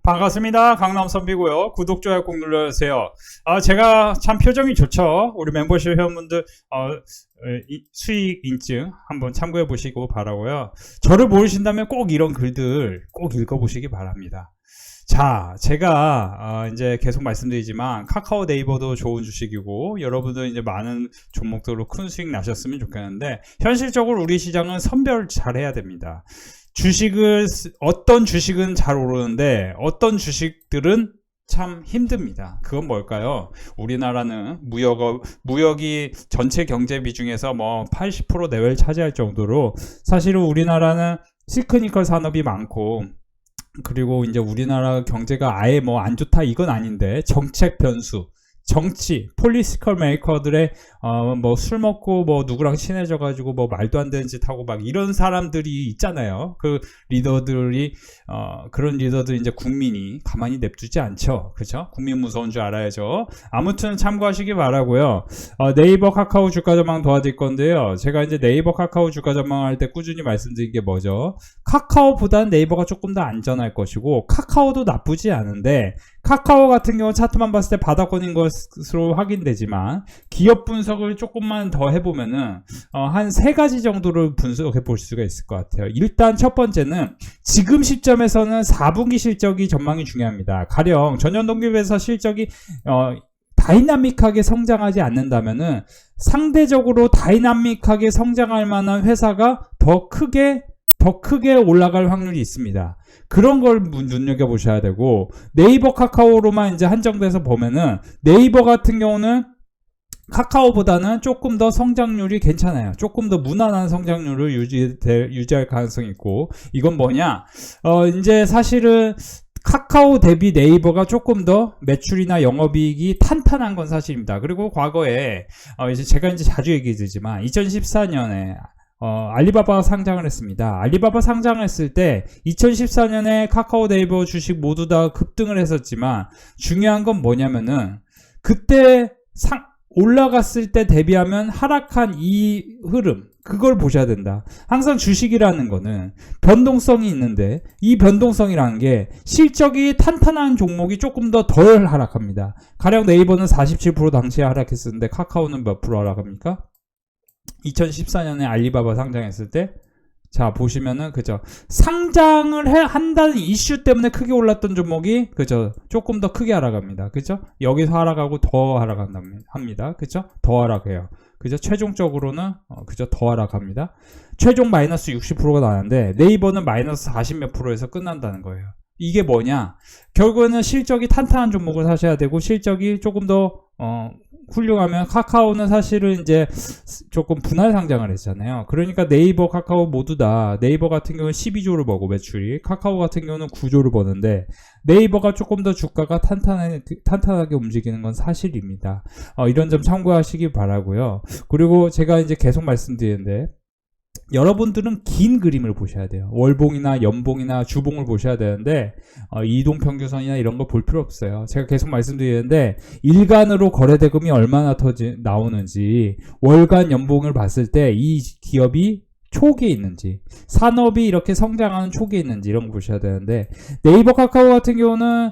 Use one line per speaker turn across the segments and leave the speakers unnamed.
반갑습니다. 강남선비고요. 구독, 좋아요 꼭 눌러주세요. 제가 참 표정이 좋죠. 우리 멤버십 회원분들 수익 인증 한번 참고해 보시고 바라고요. 저를 모르신다면 꼭 이런 글들 꼭 읽어보시기 바랍니다. 자, 제가 이제 계속 말씀드리지만 카카오 네이버도 좋은 주식이고 여러분들 이제 많은 종목들로 큰 수익 나셨으면 좋겠는데 현실적으로 우리 시장은 선별 잘 해야 됩니다. 어떤 주식은 잘 오르는데 어떤 주식들은 참 힘듭니다. 그건 뭘까요? 우리나라는 무역이 전체 경제 비중에서 뭐 80% 내외를 차지할 정도로 사실은 우리나라는 시크니컬 산업이 많고 그리고 이제 우리나라 경제가 아예 뭐 안 좋다 이건 아닌데 정책 변수 정치, 폴리티컬 메이커들의 뭐 술 먹고 뭐 누구랑 친해져 가지고 뭐 말도 안 되는 짓 하고 막 이런 사람들이 있잖아요. 그 리더들이 그런 리더들 이제 국민이 가만히 냅두지 않죠. 그렇죠? 국민 무서운 줄 알아야죠. 아무튼 참고하시기 바라고요. 네이버 카카오 주가 전망 도와드릴 건데요. 제가 이제 네이버 카카오 주가 전망할 때 꾸준히 말씀드린 게 뭐죠? 카카오보다는 네이버가 조금 더 안전할 것이고 카카오도 나쁘지 않은데 카카오 같은 경우 차트만 봤을 때 바닥권인 것으로 확인되지만 기업 분석을 조금만 더 해보면은 한 3가지 정도를 분석해 볼 수가 있을 것 같아요. 일단 첫 번째는 지금 시점에서는 4분기 실적이 전망이 중요합니다. 가령 전년 동기에서 실적이 다이나믹하게 성장하지 않는다면은 상대적으로 다이나믹하게 성장할 만한 회사가 더 크게 올라갈 확률이 있습니다. 그런 걸 눈여겨보셔야 되고 네이버 카카오로만 이제 한정돼서 보면은 네이버 같은 경우는 카카오보다는 조금 더 성장률이 괜찮아요. 조금 더 무난한 성장률을 유지할 가능성이 있고 이건 뭐냐? 이제 사실은 카카오 대비 네이버가 조금 더 매출이나 영업이익이 탄탄한 건 사실입니다. 그리고 과거에 이제 제가 이제 자주 얘기드리지만 2014년에 알리바바가 상장을 했습니다. 알리바바 상장했을 때 2014년에 카카오 네이버 주식 모두 다 급등을 했었지만 중요한 건 뭐냐면은 그때 올라갔을 때 대비하면 하락한 이 흐름 그걸 보셔야 된다. 항상 주식이라는 거는 변동성이 있는데 이 변동성이라는 게 실적이 탄탄한 종목이 조금 더 덜 하락합니다. 가령 네이버는 47% 당시에 하락했었는데 카카오는 몇 프로 하락합니까? 2014년에 알리바바 상장했을 때 자 보시면은 그죠 상장을 한다는 이슈 때문에 크게 올랐던 종목이 그죠 조금 더 크게 하락합니다. 그죠 여기서 하락하고 더 하락합니다. 그죠 더 하락해요. 그죠 최종적으로는 그죠 더 하락합니다. 최종 마이너스 60%가 나는데 네이버는 마이너스 40몇 %에서 끝난다는 거예요. 이게 뭐냐 결국에는 실적이 탄탄한 종목을 사셔야 되고 실적이 조금 더 훌륭하면 카카오는 사실은 이제 조금 분할 상장을 했잖아요. 그러니까 네이버, 카카오 모두 다 네이버 같은 경우는 12조를 버고 매출이 카카오 같은 경우는 9조를 버는데 네이버가 조금 더 주가가 탄탄하게 움직이는 건 사실입니다. 이런 점 참고하시기 바라고요. 그리고 제가 이제 계속 말씀드리는데 여러분들은 긴 그림을 보셔야 돼요. 월봉이나 연봉이나 주봉을 보셔야 되는데 이동평균선이나 이런 거 볼 필요 없어요. 제가 계속 말씀드리는데 일간으로 거래대금이 얼마나 나오는지 월간 연봉을 봤을 때 이 기업이 초기에 있는지 산업이 이렇게 성장하는 초기에 있는지 이런 거 보셔야 되는데 네이버 카카오 같은 경우는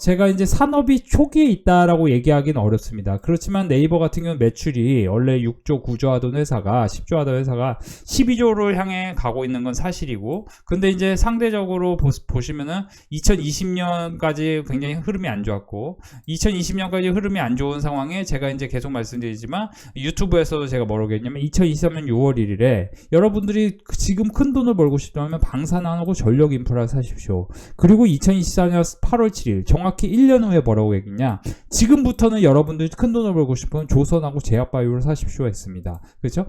제가 이제 산업이 초기에 있다라고 얘기하기는 어렵습니다. 그렇지만 네이버 같은 경우는 매출이 원래 6조 9조 하던 회사가 10조 하던 회사가 12조를 향해 가고 있는 건 사실이고 근데 이제 상대적으로 보시면은 2020년까지 굉장히 흐름이 안 좋았고 2020년까지 흐름이 안 좋은 상황에 제가 이제 계속 말씀드리지만 유튜브에서도 제가 뭐라고 했냐면 2023년 6월 1일에 여러분들이 지금 큰 돈을 벌고 싶다면 방산하고 전력 인프라를 사십시오. 그리고 2024년 8월 7일 정확히 1년 후에 뭐라고 했냐 지금부터는 여러분들이 큰 돈을 벌고 싶으면 조선하고 제약바이오를 사십시오 했습니다. 그렇죠?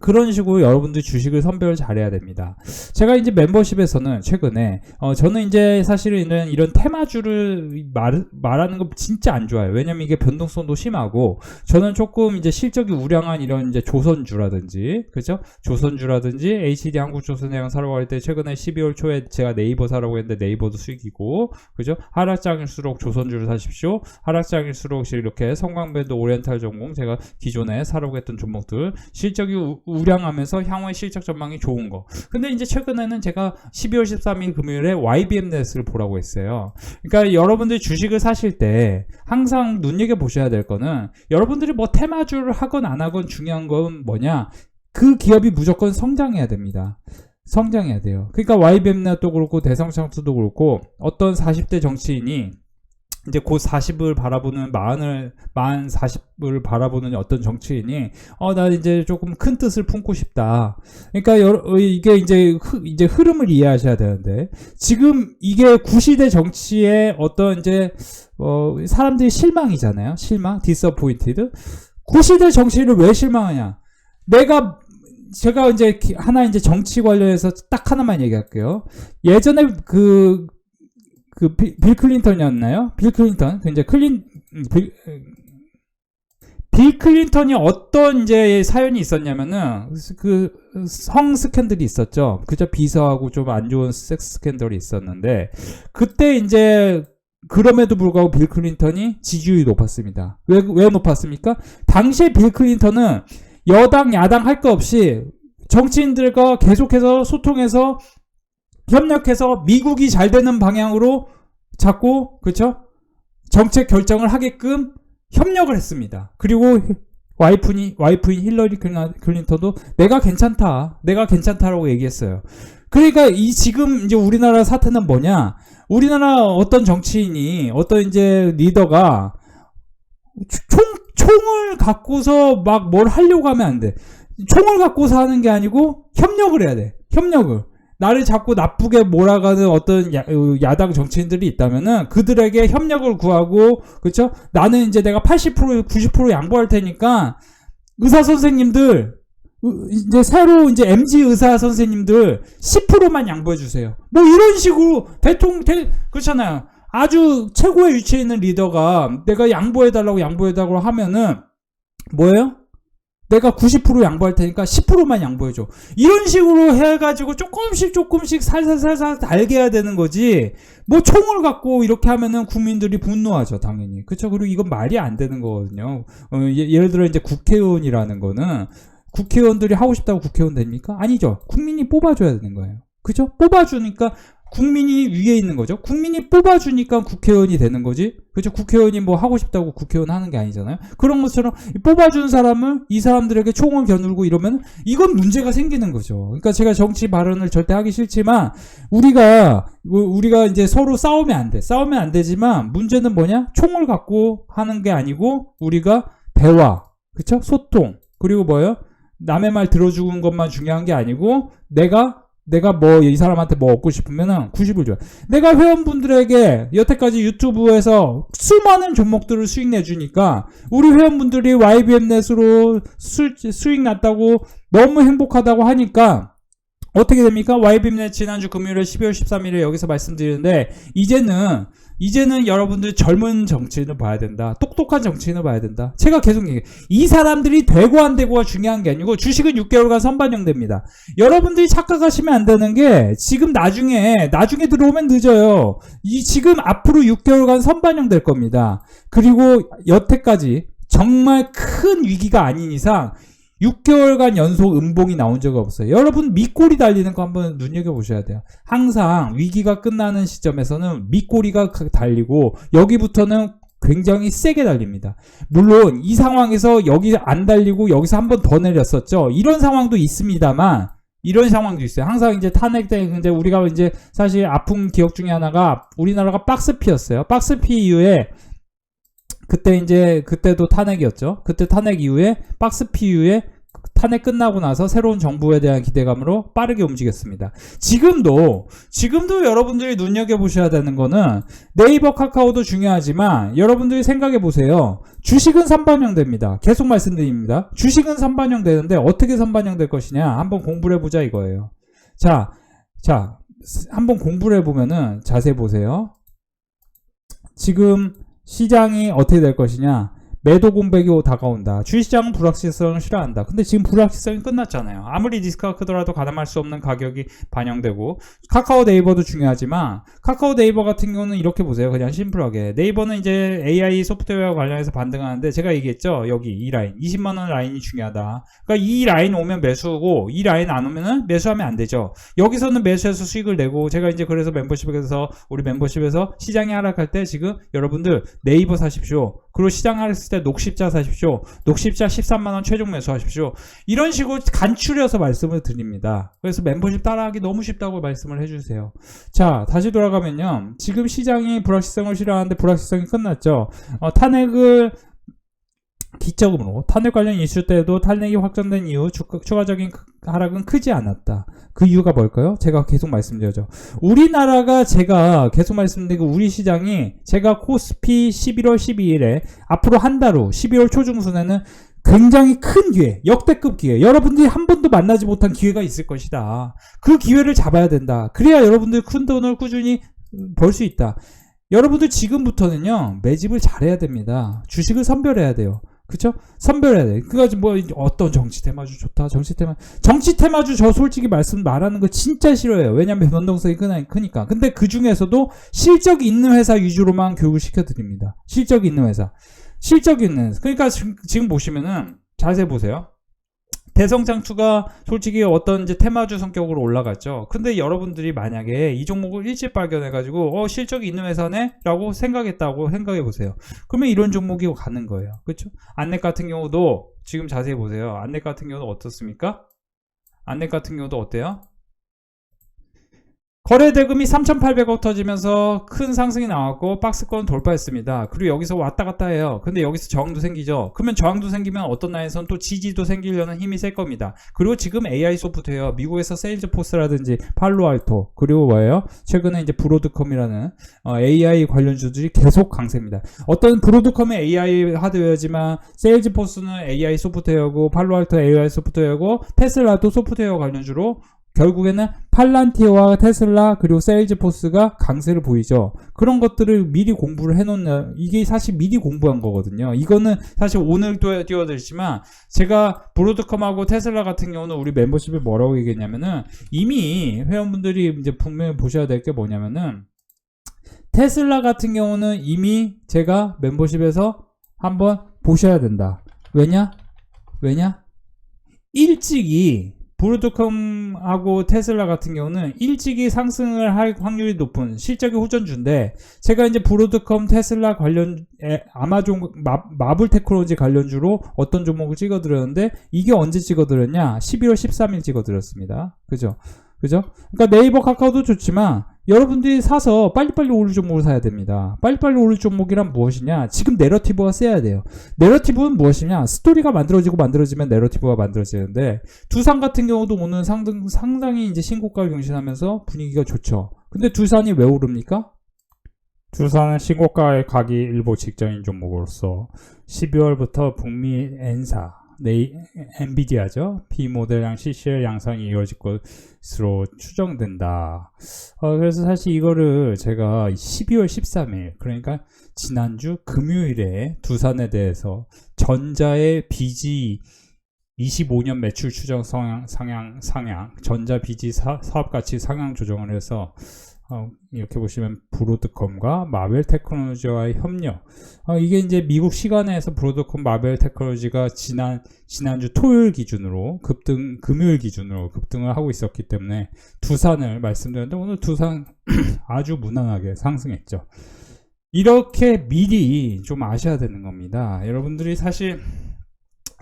그런 식으로 여러분들 주식을 선별을 잘해야 됩니다. 제가 이제 멤버십에서는 최근에 저는 이제 사실은 이런 테마주를 말하는 거 진짜 안 좋아요. 왜냐면 이게 변동성도 심하고 저는 조금 이제 실적이 우량한 이런 이제 조선주라든지 그죠? 조선주라든지 HD 한국조선해양 사러 갈 때 최근에 12월 초에 제가 네이버 사라고 했는데 네이버도 수익이고 그죠? 하락장일수록 조선주를 사십시오. 하락장일수록 이렇게 성광밴드 오리엔탈 전공 제가 기존에 사라고 했던 종목들 실적이 우량하면서 향후의 실적 전망이 좋은 거. 근데 이제 최근에는 제가 12월 13일 금요일에 YBM넷을 보라고 했어요. 그러니까 여러분들이 주식을 사실 때 항상 눈여겨보셔야 될 거는 여러분들이 뭐 테마주를 하건 안 하건 중요한 건 뭐냐? 그 기업이 무조건 성장해야 됩니다. 성장해야 돼요. 그러니까 YBM넷도 그렇고 대성창수도 그렇고 어떤 40대 정치인이 이제 곧 40을 바라보는 40을 바라보는 어떤 정치인이 나 이제 조금 큰 뜻을 품고 싶다. 그러니까 이게 이제 흐름을 이해하셔야 되는데 지금 이게 구시대 정치의 어떤 이제 사람들이 실망이잖아요. 실망, disappointed. 구시대 정치를 왜 실망하냐? 제가 이제 하나 이제 정치 관련해서 딱 하나만 얘기할게요. 예전에 빌 클린턴이었나요? 빌 클린턴. 이제 빌 클린턴이 어떤 이제 사연이 있었냐면은 성 스캔들이 있었죠. 그저 비서하고 좀 안 좋은 섹스 스캔들이 있었는데 그때 이제 그럼에도 불구하고 빌 클린턴이 지지율이 높았습니다. 왜 높았습니까? 당시에 빌 클린턴은 여당, 야당 할 거 없이 정치인들과 계속해서 소통해서 협력해서 미국이 잘 되는 방향으로 자꾸 그렇죠? 정책 결정을 하게끔 협력을 했습니다. 그리고 와이프인 힐러리 클린턴도 내가 괜찮다라고 얘기했어요. 그러니까 지금 이제 우리나라 사태는 뭐냐? 우리나라 어떤 정치인이 어떤 이제 리더가 총을 갖고서 막 뭘 하려고 하면 안 돼. 총을 갖고서 하는 게 아니고 협력을 해야 돼. 협력을. 나를 자꾸 나쁘게 몰아가는 어떤 야당 정치인들이 있다면은 그들에게 협력을 구하고, 그쵸? 나는 이제 내가 80%, 90% 양보할 테니까 의사 선생님들, 이제 새로 이제 MZ 의사 선생님들 10%만 양보해 주세요. 뭐 이런 식으로 그렇잖아요. 아주 최고의 위치에 있는 리더가 내가 양보해달라고 하면은 뭐예요? 내가 90% 양보할 테니까 10%만 양보해줘. 이런 식으로 해가지고 조금씩 살살 달게 해야 되는 거지. 뭐 총을 갖고 이렇게 하면은 국민들이 분노하죠, 당연히. 그쵸? 그리고 이건 말이 안 되는 거거든요. 예를 들어 이제 국회의원이라는 거는 국회의원들이 하고 싶다고 국회의원 됩니까? 아니죠. 국민이 뽑아줘야 되는 거예요. 그죠? 뽑아주니까 국민이 위에 있는 거죠. 국민이 뽑아주니까 국회의원이 되는 거지. 그죠? 국회의원이 뭐 하고 싶다고 국회의원 하는 게 아니잖아요. 그런 것처럼 뽑아준 사람을 이 사람들에게 총을 겨누고 이러면 이건 문제가 생기는 거죠. 그러니까 제가 정치 발언을 절대 하기 싫지만 우리가 이제 서로 싸우면 안 돼. 싸우면 안 되지만 문제는 뭐냐? 총을 갖고 하는 게 아니고 우리가 대화, 그쵸? 소통, 그리고 뭐예요? 남의 말 들어주는 것만 중요한 게 아니고 내가 뭐 이 사람한테 뭐 얻고 싶으면은 90을 줘요. 내가 회원분들에게 여태까지 유튜브에서 수많은 종목들을 수익 내주니까 우리 회원분들이 YBM넷으로 수익 났다고 너무 행복하다고 하니까 어떻게 됩니까? YBM넷 지난주 금요일에 12월 13일에 여기서 말씀드리는데 이제는 여러분들 젊은 정치인을 봐야 된다. 똑똑한 정치인을 봐야 된다. 제가 계속 얘기해요. 이 사람들이 되고 안 되고가 중요한 게 아니고 주식은 6개월간 선반영됩니다. 여러분들이 착각하시면 안 되는 게 지금 나중에 들어오면 늦어요. 지금 앞으로 6개월간 선반영될 겁니다. 그리고 여태까지 정말 큰 위기가 아닌 이상 6개월간 연속 음봉이 나온 적이 없어요. 여러분 밑꼬리 달리는 거 한번 눈여겨보셔야 돼요. 항상 위기가 끝나는 시점에서는 밑꼬리가 달리고 여기부터는 굉장히 세게 달립니다. 물론 이 상황에서 여기 안 달리고 여기서 한 번 더 내렸었죠. 이런 상황도 있습니다만 이런 상황도 있어요. 항상 이제 탄핵 때 근데 우리가 이제 사실 아픈 기억 중에 하나가 우리나라가 박스피였어요. 박스피 이후에 그때도 탄핵이었죠. 그때 탄핵 이후에 박스피 이후에 탄핵 끝나고 나서 새로운 정부에 대한 기대감으로 빠르게 움직였습니다. 지금도 여러분들이 눈여겨보셔야 되는 거는 네이버 카카오도 중요하지만 여러분들이 생각해보세요. 주식은 선반영됩니다. 계속 말씀드립니다. 주식은 선반영되는데 어떻게 선반영될 것이냐 한번 공부를 해보자 이거예요. 자 한번 공부를 해보면은 자세히 보세요. 지금 시장이 어떻게 될 것이냐 매도 공백이 다가온다. 주식시장은 불확실성을 싫어한다. 근데 지금 불확실성이 끝났잖아요. 아무리 리스크가 크더라도 가늠할 수 없는 가격이 반영되고, 카카오 네이버도 중요하지만 카카오 네이버 같은 경우는 이렇게 보세요. 그냥 심플하게 네이버는 이제 AI 소프트웨어와 관련해서 반등하는데, 제가 얘기했죠. 여기 이 라인 20만원 라인이 중요하다. 그러니까 이 라인 오면 매수고 이 라인 안 오면은 매수하면 안 되죠. 여기서는 매수해서 수익을 내고, 제가 이제 그래서 우리 멤버십에서 시장이 하락할 때 지금 여러분들 네이버 사십시오. 그리고 시장 하락했을 때 녹십자 사십시오. 녹십자 13만원 최종 매수하십시오. 이런 식으로 간추려서 말씀을 드립니다. 그래서 멤버십 따라하기 너무 쉽다고 말씀을 해주세요. 자, 다시 돌아가면요. 지금 시장이 불확실성을 싫어하는데 불확실성이 끝났죠. 탄핵을 기점으로 탄핵 관련 이슈 때도 탄핵이 확정된 이후 추가적인 하락은 크지 않았다. 그 이유가 뭘까요? 제가 계속 말씀드려죠. 우리나라가 제가 계속 말씀드리고, 우리 시장이 제가 코스피 11월 12일에 앞으로 한 달 후 12월 초중순에는 굉장히 큰 기회, 역대급 기회, 여러분들이 한 번도 만나지 못한 기회가 있을 것이다. 그 기회를 잡아야 된다. 그래야 여러분들 큰 돈을 꾸준히 벌 수 있다. 여러분들 지금부터는요, 매집을 잘해야 됩니다. 주식을 선별해야 돼요. 그쵸? 선별해야 돼. 그가지 뭐 어떤 정치 테마주 좋다. 정치 테마주 저 솔직히 말하는 거 진짜 싫어해요. 왜냐면 변동성이 크니까. 근데 그 중에서도 실적 있는 회사 위주로만 교육을 시켜드립니다. 실적 있는 회사. 그러니까 지금 보시면은 자세히 보세요. 대성장투가 솔직히 어떤 이제 테마주 성격으로 올라갔죠. 근데 여러분들이 만약에 이 종목을 일찍 발견해가지고 실적이 있는 회사네? 라고 생각했다고 생각해 보세요. 그러면 이런 종목이 가는 거예요. 그렇죠? 안넷 같은 경우도 지금 자세히 보세요. 안넷 같은 경우도 어떻습니까? 안넷 같은 경우도 어때요? 거래 대금이 3,800억 터지면서 큰 상승이 나왔고 박스권 돌파했습니다. 그리고 여기서 왔다 갔다 해요. 근데 여기서 저항도 생기죠. 그러면 저항도 생기면 어떤 라인에서는 또 지지도 생기려는 힘이 셀 겁니다. 그리고 지금 AI 소프트웨어, 미국에서 세일즈포스라든지 팔로알토, 그리고 뭐예요? 최근에 이제 브로드컴이라는 AI 관련주들이 계속 강세입니다. 어떤 브로드컴의 AI 하드웨어지만 세일즈포스는 AI 소프트웨어고, 팔로알토 AI 소프트웨어고, 테슬라도 소프트웨어 관련주로 결국에는 팔란티어와 테슬라 그리고 세일즈포스가 강세를 보이죠. 그런 것들을 미리 공부를 해놓는, 이게 사실 미리 공부한 거거든요. 이거는 사실 오늘도 띄워드리지만, 제가 브로드컴하고 테슬라 같은 경우는 우리 멤버십에 뭐라고 얘기했냐면은, 이미 회원분들이 이제 분명히 보셔야 될 게 뭐냐면은, 테슬라 같은 경우는 이미 제가 멤버십에서 한번 보셔야 된다. 왜냐? 일찍이 브로드컴하고 테슬라 같은 경우는 일찍이 상승을 할 확률이 높은 실적이 후전주인데, 제가 이제 브로드컴, 테슬라 관련 아마존 마블 테크놀로지 관련주로 어떤 종목을 찍어드렸는데, 이게 언제 찍어드렸냐? 12월 13일 찍어드렸습니다. 그죠? 그러니까 네이버, 카카오도 좋지만 여러분들이 사서 빨리빨리 오를 종목을 사야 됩니다. 빨리빨리 오를 종목이란 무엇이냐? 지금 내러티브가 세야 돼요. 내러티브는 무엇이냐? 스토리가 만들어지면 내러티브가 만들어지는데, 두산 같은 경우도 오늘 상당히 이제 신고가를 경신하면서 분위기가 좋죠. 근데 두산이 왜 오릅니까? 두산은 신고가에 가기 일보 직전인 종목으로서 12월부터 북미 엔사, 엔비디아죠. B모델량 CCL 양상이 이어질 것으로 추정된다. 그래서 사실 이거를 제가 12월 13일, 그러니까 지난주 금요일에 두산에 대해서 전자의 BG 25년 매출 추정 상향, 전자 BG 사업가치 상향 조정을 해서 이렇게 보시면 브로드컴과 마벨 테크놀로지와의 협력, 이게 이제 미국 시간에서 브로드컴 마벨 테크놀로지가 지난주 토요일 기준으로 금요일 기준으로 급등을 하고 있었기 때문에 두산을 말씀드렸는데, 오늘 두산 아주 무난하게 상승했죠. 이렇게 미리 좀 아셔야 되는 겁니다. 여러분들이 사실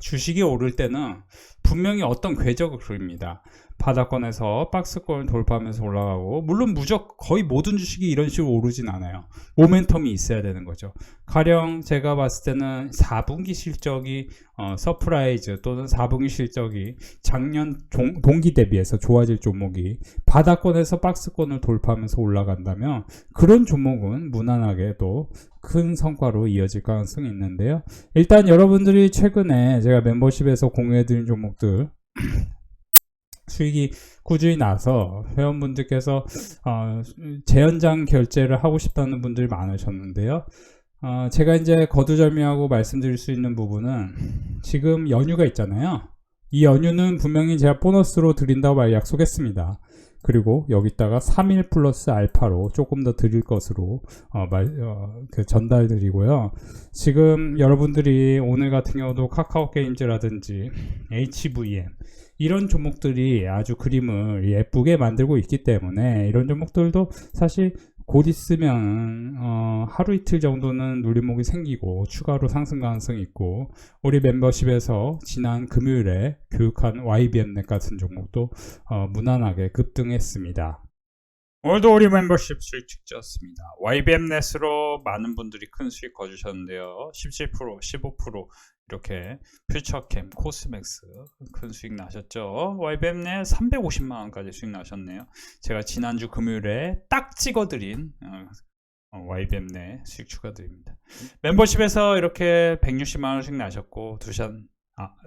주식이 오를 때는 분명히 어떤 궤적을 그립니다. 바닥권에서 박스권을 돌파하면서 올라가고, 물론 거의 모든 주식이 이런 식으로 오르진 않아요. 모멘텀이 있어야 되는 거죠. 가령 제가 봤을 때는 4분기 실적이 서프라이즈 또는 4분기 실적이 작년 동기 대비해서 좋아질 종목이 바닥권에서 박스권을 돌파하면서 올라간다면, 그런 종목은 무난하게 또 큰 성과로 이어질 가능성이 있는데요. 일단 여러분들이 최근에 제가 멤버십에서 공유해드린 종목들 수익이 꾸준히 나서 회원분들께서 재연장 결제를 하고 싶다는 분들이 많으셨는데요. 제가 이제 거두절미하고 말씀드릴 수 있는 부분은 지금 연휴가 있잖아요. 이 연휴는 분명히 제가 보너스로 드린다고 약속했습니다. 그리고 여기다가 3일 플러스 알파로 조금 더 드릴 것으로 전달 드리고요. 지금 여러분들이 오늘 같은 경우도 카카오 게임즈라든지 HVM 이런 종목들이 아주 그림을 예쁘게 만들고 있기 때문에 이런 종목들도 사실 곧 있으면 하루 이틀 정도는 눌림목이 생기고 추가로 상승 가능성이 있고, 우리 멤버십에서 지난 금요일에 교육한 YBM넷 같은 종목도 무난하게 급등했습니다. 오늘도 우리 멤버십 수익 축제였습니다. YBM넷으로 많은 분들이 큰 수익 거주셨는데요. 17%, 15% 이렇게 퓨처캠, 코스맥스 큰 수익 나셨죠. YBM넷 350만원까지 수익 나셨네요. 제가 지난주 금요일에 딱 찍어드린 YBM넷 수익 축하드립니다. 멤버십에서 이렇게 160만원 수익 나셨고,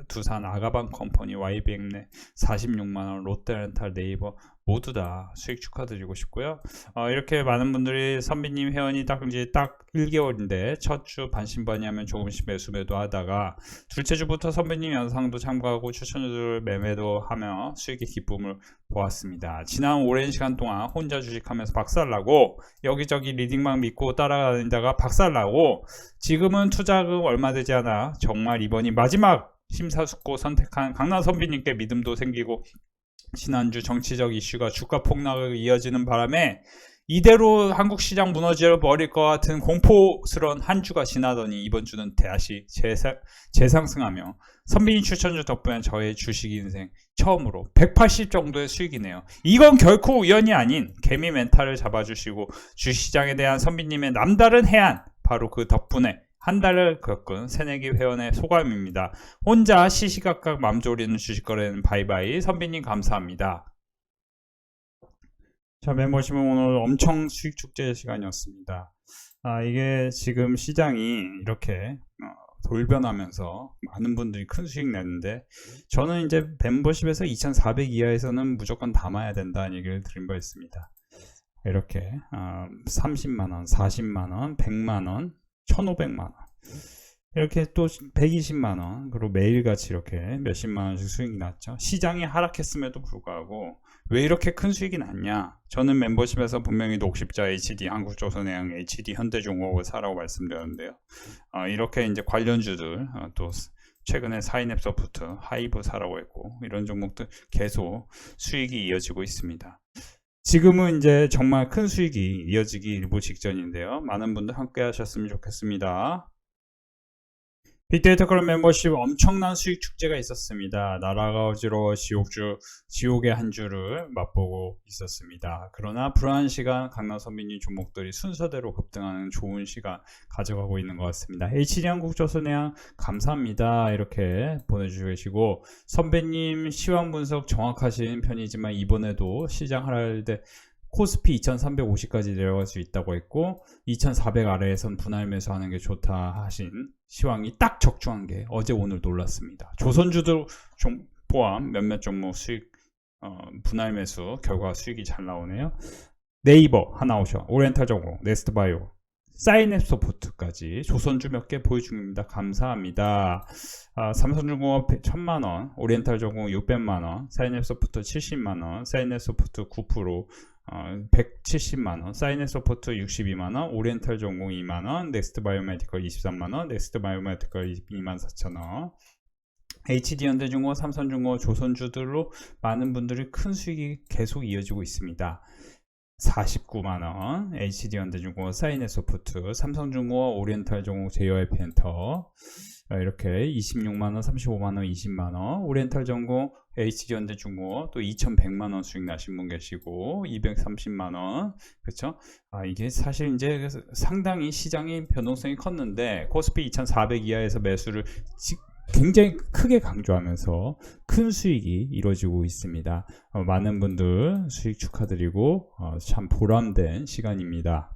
두산 아가방 컴퍼니, YBM넷 46만원, 롯데렌탈, 네이버 모두 다 수익 축하드리고 싶고요. 이렇게 많은 분들이 선비님 회원이 딱 1개월인데 첫 주 반신반의 하면 조금씩 매도 하다가 둘째 주부터 선비님 영상도 참고하고 추천주들 매매도 하며 수익의 기쁨을 보았습니다. 지난 오랜 시간 동안 혼자 주식하면서 박살나고 여기저기 리딩만 믿고 따라다니다가 박살나고 지금은 투자금 얼마 되지 않아 정말 이번이 마지막 심사숙고 선택한 강남 선비님께 믿음도 생기고, 지난주 정치적 이슈가 주가 폭락을 이어지는 바람에 이대로 한국 시장 무너져 버릴 것 같은 공포스러운 한 주가 지나더니 이번 주는 다시 재상승하며 선비님 추천주 덕분에 저의 주식 인생 처음으로 180 정도의 수익이네요. 이건 결코 우연이 아닌 개미 멘탈을 잡아주시고 주시장에 대한 선비님의 남다른 해안, 바로 그 덕분에 한 달을 겪은 새내기 회원의 소감입니다. 혼자 시시각각 맘 졸이는 주식거래는 바이바이. 선비님 감사합니다. 자, 멤버십은 오늘 엄청 수익 축제 시간이었습니다. 이게 지금 시장이 이렇게 돌변하면서 많은 분들이 큰 수익 내는데, 저는 이제 멤버십에서 2,400 이하에서는 무조건 담아야 된다는 얘기를 드린 바 있습니다. 이렇게 30만원, 40만원, 100만원, 1,500만원 이렇게 또 120만원, 그리고 매일같이 이렇게 몇십만원씩 수익이 났죠. 시장이 하락했음에도 불구하고 왜 이렇게 큰 수익이 났냐, 저는 멤버십에서 분명히 녹십자 HD, 한국조선해양, HD, 현대중공업을 사라고 말씀드렸는데요. 이렇게 이제 관련주들 또 최근에 사이냅소프트, 하이브 사라고 했고, 이런 종목들 계속 수익이 이어지고 있습니다. 지금은 이제 정말 큰 수익이 이어지기 일보 직전인데요. 많은 분들 함께 하셨으면 좋겠습니다. 빅데이터 클럽 멤버십 엄청난 수익 축제가 있었습니다. 나라가 어지러워 지옥의 한 주를 맛보고 있었습니다. 그러나 불안한 시간, 강남 선비님 종목들이 순서대로 급등하는 좋은 시간 가져가고 있는 것 같습니다. HD 한국조선해양 감사합니다. 이렇게 보내주시고 계시고, 선배님 시황 분석 정확하신 편이지만 이번에도 시장 하락할 때 코스피 2350까지 내려갈 수 있다고 했고, 2400 아래에선 분할 매수하는 게 좋다 하신 시황이 딱 적중한 게 어제 오늘 놀랐습니다. 조선주도 포함 몇몇 종목 수익 분할 매수 결과 수익이 잘 나오네요. 네이버, 하나오션, 오리엔탈전공, 네스트바이오, 사이냅소프트까지 조선주 몇 개 보여줍니다. 감사합니다. 삼성중공업 1000만원, 오리엔탈전공 600만원, 사이냅소프트 70만원, 사이냅소프트 9%, 170만원, 사이넷소프트 62만원, 오리엔탈 전공 2만원, 넥스트 바이오메디컬 23만원, 넥스트 바이오메디컬 24,000원, HD 현대중공업, 삼성중공업, 조선주들로 많은 분들이 큰 수익이 계속 이어지고 있습니다. 49만원, HD 현대중공업, 사이넷소프트, 삼성중공업, 오리엔탈 전공, JYP엔터 이렇게 26만원, 35만원, 20만원, 오리엔탈 전공, HG현대중공업 또 2,100만원 수익 나신 분 계시고 230만원, 그렇죠? 이게 사실 이제 상당히 시장의 변동성이 컸는데 코스피 2,400 이하에서 매수를 굉장히 크게 강조하면서 큰 수익이 이루어지고 있습니다. 많은 분들 수익 축하드리고 참 보람된 시간입니다.